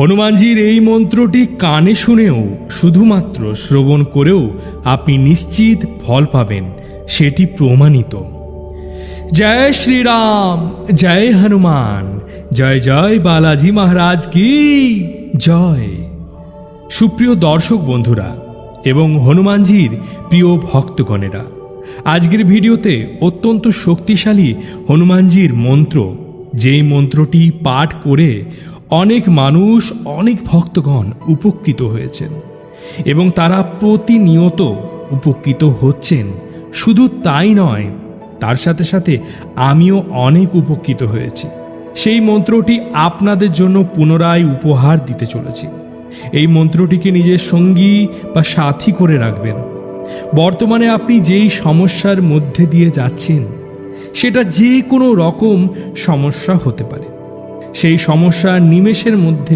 হনুমানজির এই মন্ত্রটি কানে শুনেও শুধুমাত্র শ্রবণ করেও আপনি নিশ্চিত ফল পাবেন, সেটি প্রমাণিত। জয় শ্রীরাম, জয় হনুমান, জয় জয় বালাজি মহারাজ কি জয়। সুপ্রিয় দর্শক বন্ধুরা এবং হনুমানজির প্রিয় ভক্তগণেরা, আজকের ভিডিওতে অত্যন্ত শক্তিশালী হনুমানজির মন্ত্র, যেই মন্ত্রটি পাঠ করে অনেক মানুষ, অনেক ভক্তগণ উপকৃত হয়েছেন এবং তারা প্রতিনিয়ত উপকৃত হচ্ছেন। শুধু তাই নয়, তার সাথে সাথে আমিও অনেক উপকৃত হয়েছি। সেই মন্ত্রটি আপনাদের জন্য পুনরায় উপহার দিতে চলেছি। এই মন্ত্রটিকে নিজের সঙ্গী বা সাথী করে রাখবেন। বর্তমানে আপনি যেই সমস্যার মধ্যে দিয়ে যাচ্ছেন, সেটা যে কোনো রকম সমস্যা হতে পারে। সেই সমস্যা নিমেষের মধ্যে